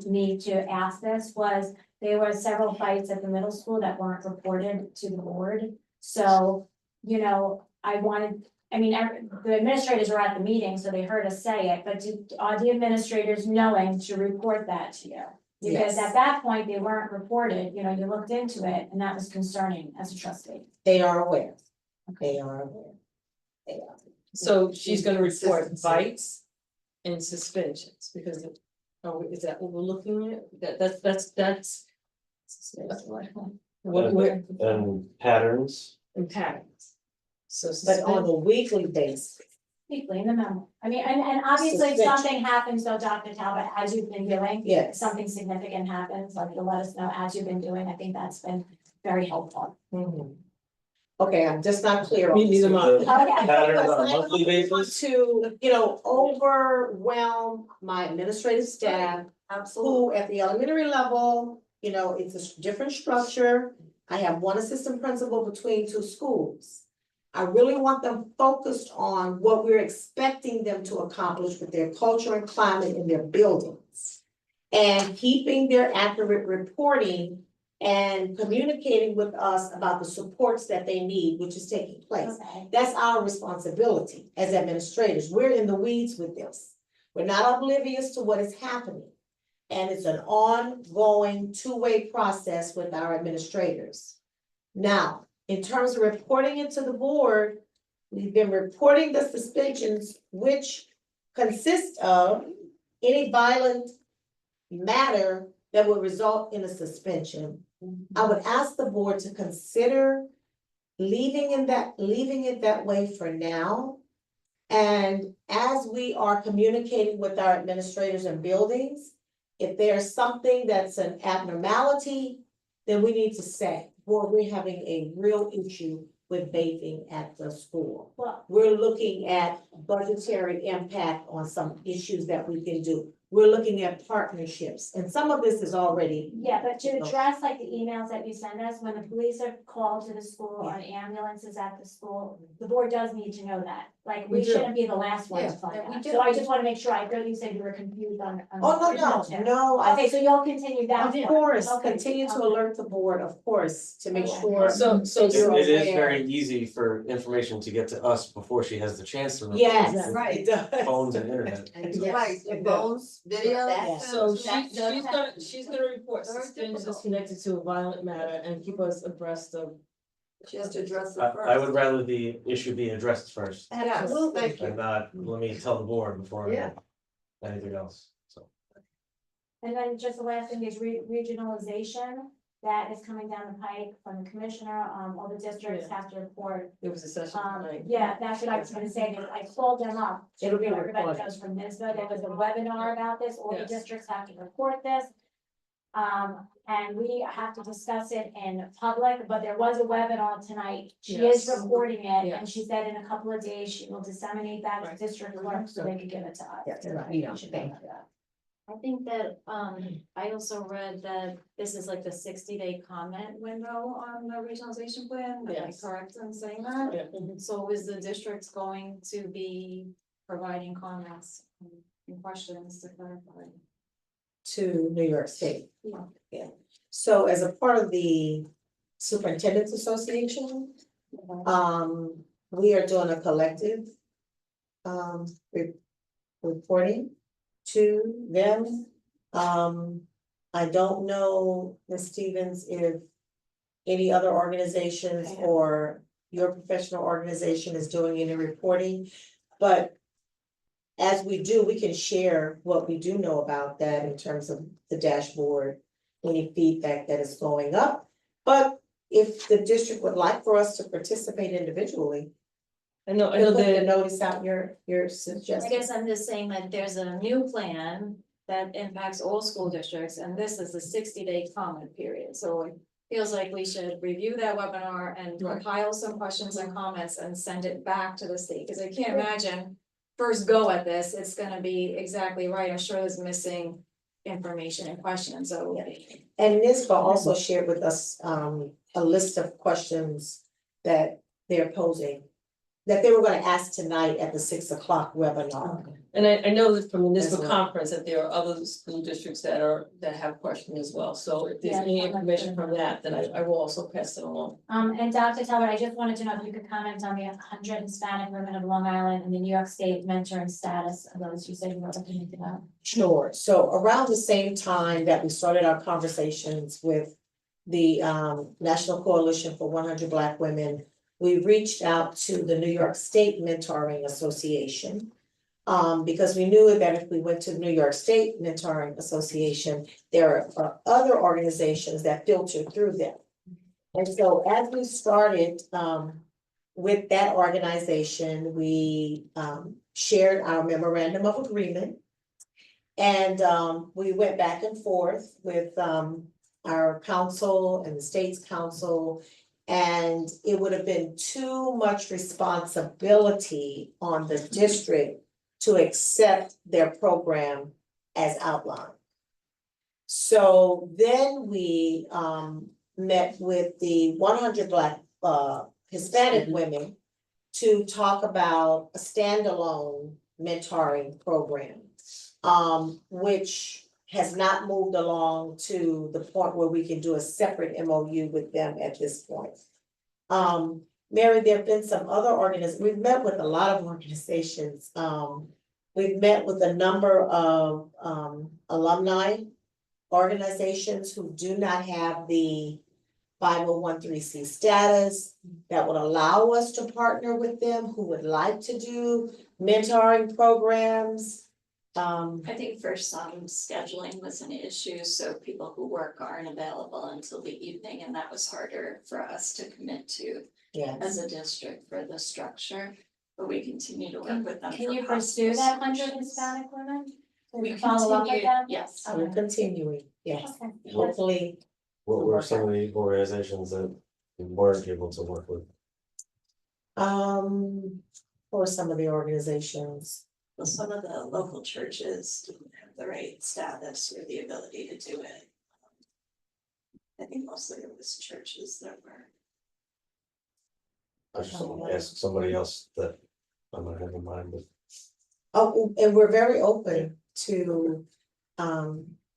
me to ask this was there were several fights at the middle school that weren't reported to the board. So, you know, the administrators were at the meeting, so they heard us say it, but are the administrators knowing to report that to you? Because Yes. at that point, they weren't reported, you know, you looked into it, and that was concerning as a trustee. They are aware. They are aware. They are. So she's gonna report Consistency. bites and suspensions, because is that what we're looking at? That's. What we're, And patterns, and patterns. So. But on a weekly basis, Weekly in the memo. I mean, and obviously if Suspension. something happens, though, Dr. Talbot, as you've been doing. If yes. something significant happens, like you'll let us know as you've been doing, I think that's been very helpful. Mhm. Okay, I'm just not clear. on Me neither, this. Mom. Okay. patterns on a Because I monthly don't want basis. to, overwhelm my administrative staff, who at the elementary level, it's a different structure. I have one assistant principal between two schools. I really want them focused on what we're expecting them to accomplish with their culture and climate in their buildings. And keeping their accurate reporting and communicating with us about the supports that they need, which is taking place. Okay. That's our responsibility as administrators. We're in the weeds with this. We're not oblivious to what is happening. And it's an ongoing two-way process with our administrators. Now, in terms of reporting it to the board, we've been reporting the suspensions, which consist of any violent matter that would result in a suspension. I would ask the board to consider leaving it that way for now. And as we are communicating with our administrators and buildings, if there's something that's an abnormality, then we need to say, well, we're having a real issue with vaping at the school. Well, We're looking at budgetary impact on some issues that we can do. we're looking at partnerships, and some of this is already. Yeah, but to address like the emails that you send us, when the police are called to the school or an ambulance is at the school, the board does need to know that. Like, we We do. shouldn't be the last one to Yeah, find yeah, we out. do. So I just wanna make sure, I thought you said you were confused on. Oh, no, I Okay, so you'll continue that. Of part. course, Okay, continue to okay. alert the board, of course, to make Okay. sure. So that It you're it is aware. very easy for information to get to us before she has the chance to. report Yes, with Right. it does. Phones and internet. And Yes, right, the it does. phones, videos. Yes. So That's- she's gonna report Very suspicious difficult. connected to a violent matter and keep us abreast of. She has to address it I first. would rather the issue be addressed first Yes, thank you. and not, let me tell the board before Yeah. anything else, so. And then just the last thing is regionalization, that is coming down the pike from the commissioner, all the districts have to report. There was a session tonight. Yeah, that's what I was gonna say, because I called them up. It'll be Everybody recorded. knows from NISBA, there was a webinar about this, all the Yes. districts have to report this. And we have to discuss it in public, but there was a webinar tonight, she is Yes. recording it, Yeah. and she said in a couple of days, she will disseminate that to Right. district clerk, so they can give it to us. Yes, Right. you know, We should thank do that. I think that, I also read that this is like the 60-day comment window on the regionalization plan, am I Yes. correct in saying that? Yeah. So is the district going to be providing comments and questions to clarify? To New York State. Yeah. So as a part of the Superintendent's Association, we are doing a collective reporting to them. I don't know, Ms. Stevens, if any other organizations or your professional organization is doing any reporting, but as we do, we can share what we do know about that in terms of the dashboard, any feedback that is going up. But if the district would like for us to participate individually, I know put the that, notice out your I suggestion. guess I'm just saying that there's a new plan that impacts all school districts, and this is the 60-day comment period, so it feels like we should review that webinar and Right. compile some questions and comments and send it back to the state, because I can't imagine first go at this, it's gonna be exactly right, I'm sure there's missing information and questions, so. And NISBA also shared with us a list of questions that they're posing, that they were gonna ask tonight at the 6 o'clock webinar. and I know that from the As municipal well. conference that there are other school districts that have questions as well. So if there's Yeah, any I'd like to information know. from that, then I will also pass it along. And Dr. Teller, I just wanted to know if you could comment on the 100 Hispanic women of Long Island and the New York State mentoring status of those you said you were looking into that. Sure, so around the same time that we started our conversations with the National Coalition for 100 Black Women, we reached out to the New York State Mentoring Association. Because we knew that if we went to the New York State Mentoring Association, there are other organizations that filter through them. And so as we started with that organization, we shared our memorandum of agreement. And we went back and forth with our council and the state's council. And it would have been too much responsibility on the district to accept their program as outlined. So then we met with the 100 Black Hispanic women to talk about a standalone mentoring program, which has not moved along to the point where we can do a separate MOU with them at this point. Mary, there have been some other we've met with a lot of organizations. We've met with a number of alumni organizations who do not have the 501(c) status that would allow us to partner with them, who would like to do mentoring programs. I think for some scheduling was an issue, so people who work aren't available until the evening, and that was harder for us to commit to Yeah, as a district for the structure. But we continue to work with them. Can for you pursue possible that 100 solutions. Hispanic women? Can We you follow up with continue, them? yes. we're continuing, yes, Okay. hopefully. What were some of the organizations that you weren't able to work with? For some of the organizations, Well, some of the local churches didn't have the right status or the ability to do it. I think mostly it was churches that were. I should ask somebody else that I might have in mind, but Oh, and we're very open to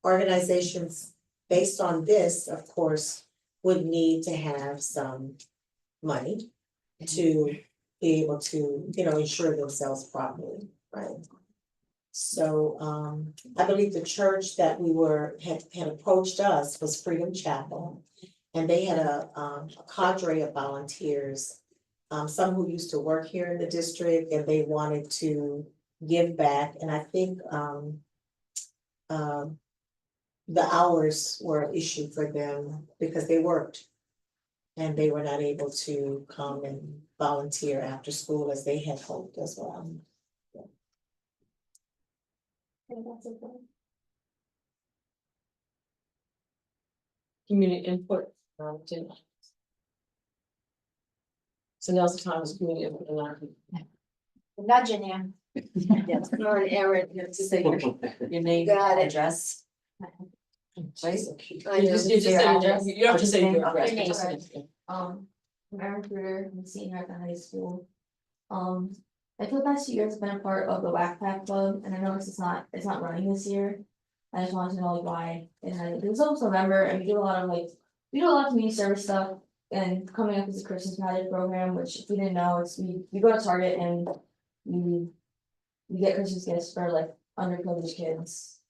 organizations based on this, of course, would need to have some money to be able to, insure themselves properly, right? So I believe the church that we had approached us was Freedom Chapel. And they had a cadre of volunteers, some who used to work here in the district, and they wanted to give back, and I think the hours were an issue for them because they worked. And they were not able to come and volunteer after school as they had hoped as well. Community input, so now's the time, is community input and Nudging you. Or an error, you have to say Your name, Got it. address. Right? I You know. just say your address, you don't have to say your address, Okay. you just say. I'm Erin Kruger, I'm a senior at the high school. I feel the past 2 years I've been a part of the Whack Pack Club, and I noticed it's not running this year. I just wanted to know why it had, it was almost November, and we do a lot of community service stuff. And coming up is a Christmas Magic program, which if you didn't know, it's we go to Target and we get Christmas gifts for like underprivileged kids.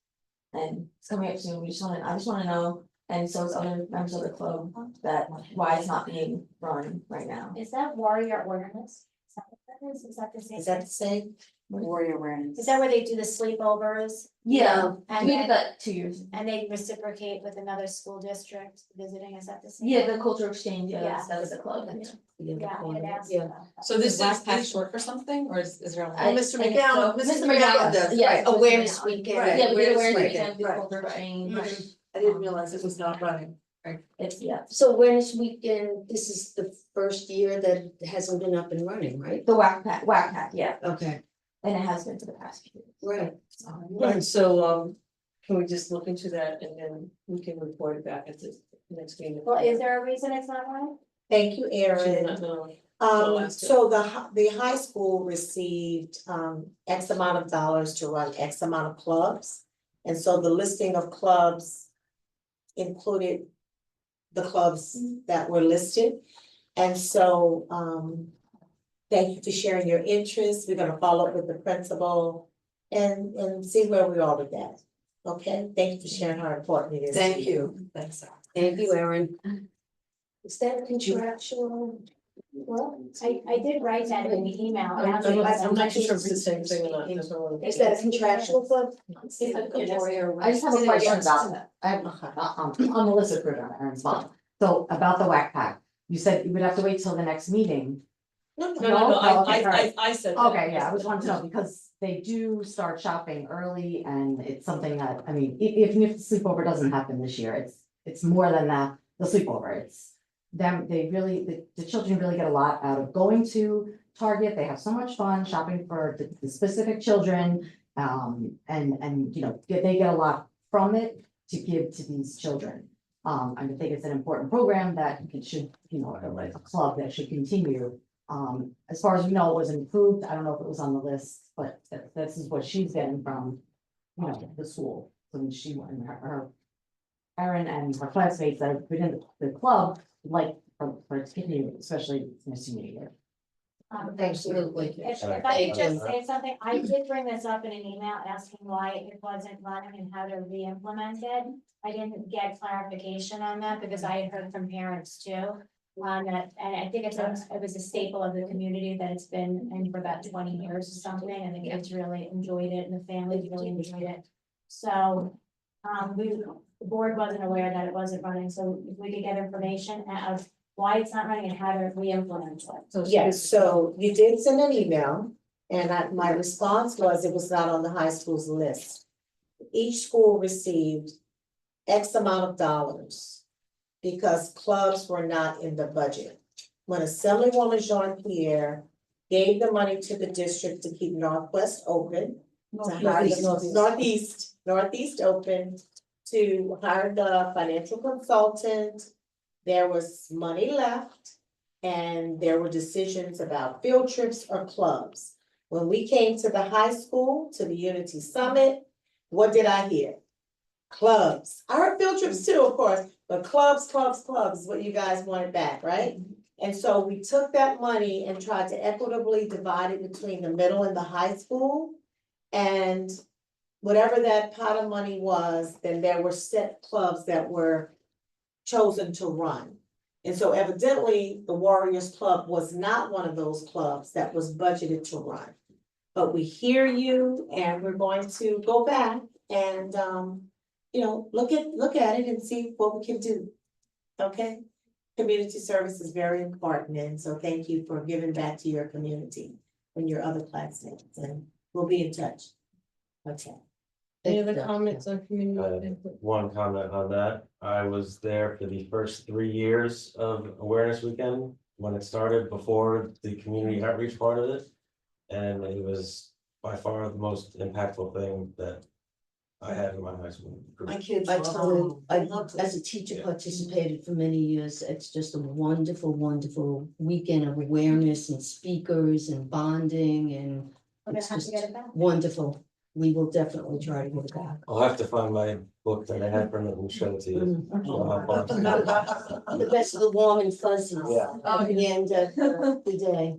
And it's coming up soon, I just wanna know, and so it's other members of the club, that why it's not being run right now. Is that warrior awareness? Is that what that is? Is that the same? Is that the same? Warrior awareness. Is that where they do the sleepovers? Yeah, And we then- did that 2 years ago. And they reciprocate with another school district visiting, is that the same? Yeah, the cultural exchange, yeah, Yeah. that was the club, yeah. Yeah, I had asked Yeah. about that. So this Is Whack is Pack short for something, or is there? Uh, Well, Mr. I think McGowan, so. Mr. McGowan does, Yeah, right, Mr. Awareness McGowan. weekend. Right. Yeah, we did awareness awareness weekend, weekend, we right. cultural exchange. Mhm. I didn't realize it was not running. It's, yeah, So awareness weekend, this is the first year that it hasn't been up and running, right? the Whack Pack, yeah, Okay, and it has been for the past few years. right. Right, so can we just look into that and then we can report it back at the next meeting? Well, is there a reason it's not running? Thank you, She did Erin. not know. So the high school received X amount of dollars to run X amount of clubs. And so the listing of clubs included the clubs that were listed. And so thank you for sharing your interest. We're gonna follow up with the principal and see where we are with that. Okay, thank you for sharing how important it is. to Thank you. Thanks. Thank you, Erin. Is that contractual? Well, I did write that in the email. I'm not too sure if it's the same thing or not. That's what Is that a contractual club? I just have a question about that. I'm Melissa Kruger, I'm Erin's mom. So about the Whack Pack, you said you would have to wait till the next meeting. No, okay, all right. I said. that. Okay, yeah, I was wanting to know because they do start shopping early and it's something that, I mean, even if the sleepover doesn't happen this year, it's more than that, the sleepover, it's. They really, the children really get a lot out of going to Target, they have so much fun shopping for the specific children. And you know, they get a lot from it to give to these children. I think it's an important program that it should, you know, a club that should continue. As far as we know, it was improved, I don't know if it was on the list, but this is what she's getting from, you know, the school. So when she went, her Erin and her classmates that have been in the club, like, for it to continue, especially in the senior year. Absolutely. If I could just say something, I did bring this up in an email asking why it wasn't running and how to re-implement it. I didn't get clarification on that because I had heard from parents too. That, and I think it was a staple of the community that it's been in for about 20 years or something, and the kids really enjoyed it and the families really enjoyed it. So, the board wasn't aware that it wasn't running, so if we could get information of why it's not running and how to re-implement it. Yes, so you did send an email, and my response was it was not on the high school's list. Each school received X amount of dollars because clubs were not in the budget. When Assemblywoman Jean Pierre gave the money to the district to keep Northwest open. To hire the Northeast open, to hire the financial consultant. There was money left. And there were decisions about field trips or clubs. When we came to the high school, to the Unity Summit, what did I hear? Clubs. I heard field trips too, of course, but clubs is what you guys wanted back, right? And so we took that money and tried to equitably divide it between the middle and the high school. And whatever that pot of money was, then there were set clubs that were chosen to run. And so evidently, the Warriors Club was not one of those clubs that was budgeted to run. But we hear you and we're going to go back and, look at it and see what we can do. Okay? Community service is very important, and so thank you for giving back to your community and your other classmates, and we'll be in touch. Okay. Any other comments on community Uh, input? One comment on that, I was there for the first 3 years of Awareness Weekend, when it started, before the community outreach part of it. And it was by far the most impactful thing that I had in my high school. My kids I love totally, it. as a teacher participated for many years, it's just a wonderful, wonderful weekend of awareness and speakers and bonding and We're gonna it's have to just get it back. wonderful. We will definitely try to get it back. I'll have to find my book that I had from it and show it to you. Show how far it's come. The best of the warm and fuzzies Yeah. at the end of the day.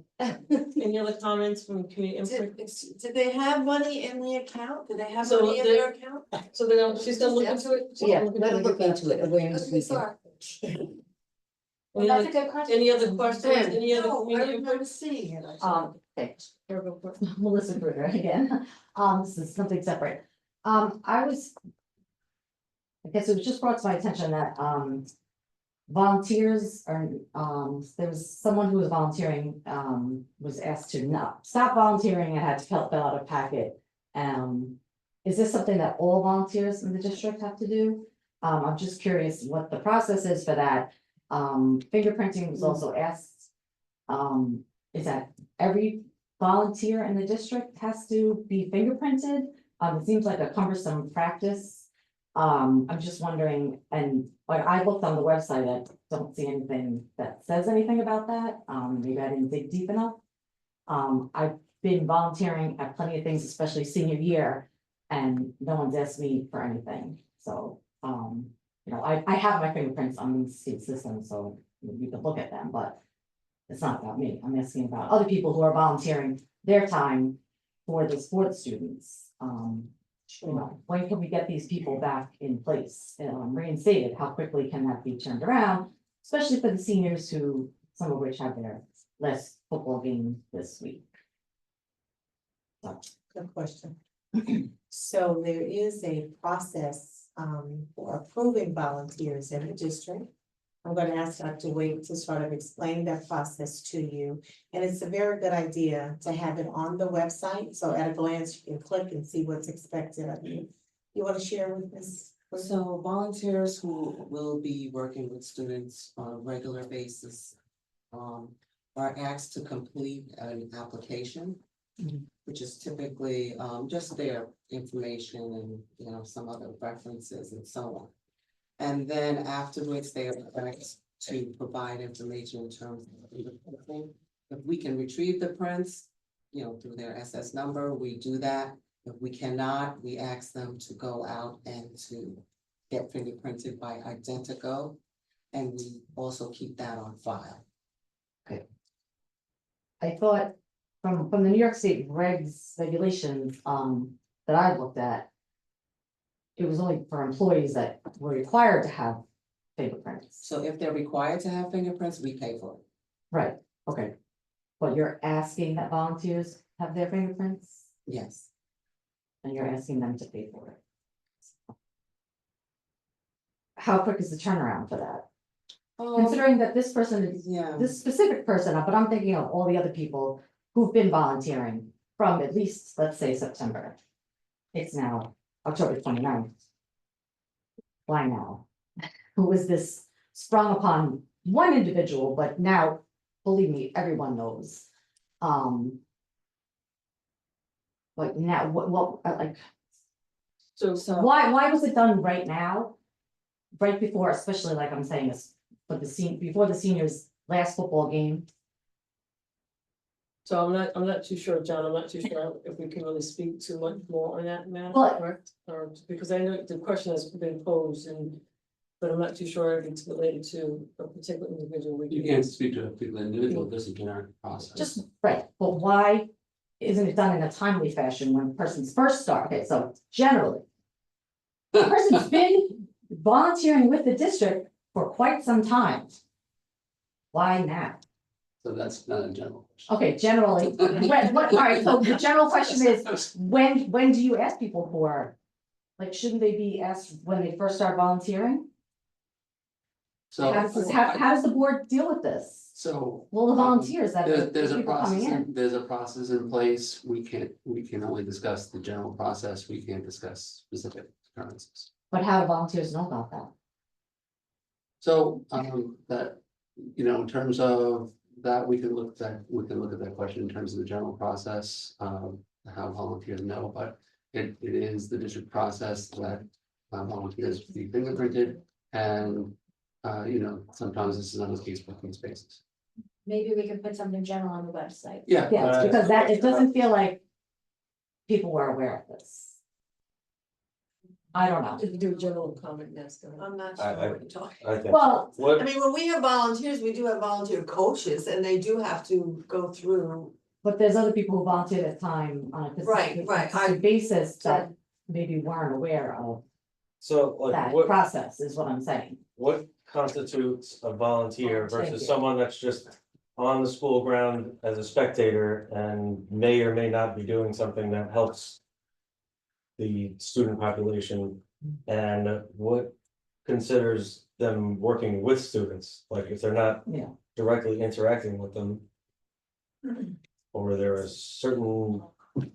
Any other comments from community input? Did they have money in the account? Did they have So money in the- their account? So they're gonna, she's gonna look into it? She's Yeah, gonna let me look it. into it, awareness Okay, weekend. sorry. Any That's a other, good question. any other questions, any other No, I community remember input? seeing it. Okay, Here, go for it. Melissa Bruder again, this is something separate. I guess it was just brought to my attention that, volunteers are, there was someone who was volunteering, was asked to not stop volunteering and had to fill out a packet. Is this something that all volunteers in the district have to do? I'm just curious what the process is for that. Fingerprinting was also asked. Is that every volunteer in the district has to be fingerprinted? It seems like a cumbersome practice. I'm just wondering, and like I looked on the website, I don't see anything that says anything about that. Maybe I didn't dig deep enough. I've been volunteering at plenty of things, especially senior year, and no one's asked me for anything. So, I have my fingerprints on these state systems, so you can look at them, but it's not about me. I'm asking about other people who are volunteering their time for the sports students. When can we get these people back in place, reinstated? How quickly can that be turned around? Especially for the seniors who, some of which have their last football game this week. Good question. So there is a process for approving volunteers in the district. I'm gonna ask Dr. Wade to sort of explain that process to you. And it's a very good idea to have it on the website, so at a glance, you can click and see what's expected of you. You wanna share with us? So volunteers who will be working with students on a regular basis are asked to complete an application, which is typically just their information and, some other references and so on. And then afterwards, they are asked to provide information in terms of fingerprinting. If we can retrieve the prints, through their SS number, we do that. If we cannot, we ask them to go out and to get fingerprinted by Identico. And we also keep that on file. I thought from the New York State regulations, that I looked at, it was only for employees that were required to have fingerprints. So if they're required to have fingerprints, we pay for it. Right, okay. But you're asking that volunteers have their fingerprints Yes. and you're asking them to pay for it. How quick is the turnaround for that? Considering that this person is, Yeah. this specific person, but I'm thinking of all the other people who've been volunteering from at least, let's say, September. It's now October 29th. Why now? Who was this sprung upon one individual, but now, believe me, everyone knows. Like now, like, So, why was it done right now? Right before, especially like I'm saying, is, but before the seniors' last football game. so I'm not too sure, John, I'm not too sure if we can really speak too much more on that matter, But- correct? Or, because I know the question has been posed and, but I'm not too sure if it's related to a particular individual. You can't speak to a particular individual, this is a generic process. Just, right, but why isn't it done in a timely fashion when persons first start? Okay, so generally. The person's been volunteering with the district for quite some time. Why now? So that's not a general question. Okay, generally, all right, so the general question is, when do you ask people for? Like, shouldn't they be asked when they first start volunteering? So. How does the board deal with this? So. Well, the volunteers that are, There's the a people process, coming in. there's a process in place, we can only discuss the general process, we can't discuss specific occurrences. But how do volunteers know about that? So, that, you know, in terms of that, we can look at that question in terms of the general process, how volunteers know, but it is the district process that volunteers be fingerprinted, and, you know, sometimes this is on a case by case basis. Maybe we could put something general on the website. Yeah. Yeah, because that, it doesn't feel like people were aware of this. I don't know. If you do a general comment, yes, go ahead. I'm not I- sure what you're talking. I think, Well, I what, mean, when we have volunteers, we do have volunteer coaches and they do have to go through. but there's other people who volunteer their time on a Right, right, consistent basis that maybe weren't aware of so like, that what, process, is what I'm saying. what constitutes a volunteer Thank versus you. someone that's just on the school ground as a spectator and may or may not be doing something that helps the student population, and what considers them working with students, like if they're not Yeah. directly interacting with them, or they're a certain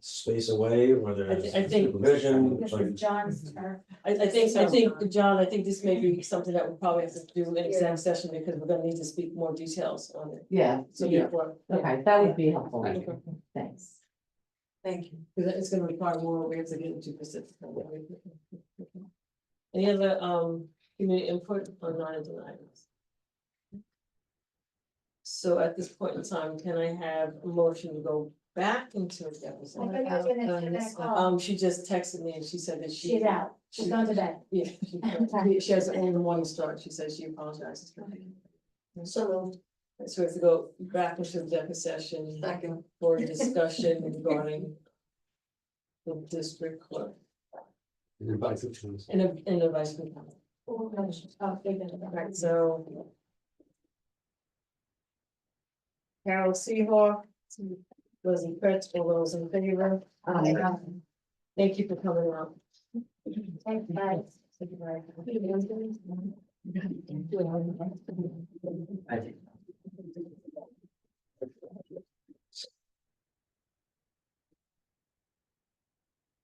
space away, or there's I think- supervision, This like, is John's turn. I think, John, I think this may be something that we'll probably have to do an exam session, because we're gonna need to speak more details on it. Yeah, So yeah, before, okay, that would be helpful, Thank you. thanks. Thank you. because it's gonna require more, we have to get into specific. Any other, community input on non-agenda items? So at this point in time, can I have a motion to go back into executive I session? think I was gonna call. She just texted me and she said that She's out, she's gone to bed. Yeah, she has an early morning start, she says she apologizes for that. So, So we have to go back into executive session second, for discussion regarding the district clerk And invite the teams. and the vice president. Oh, they've been- Right, so. Carol Seahawk, Leslie Fritz, all those in favor? Thank you for coming out. Thank you, bye. Thank you very much. I think.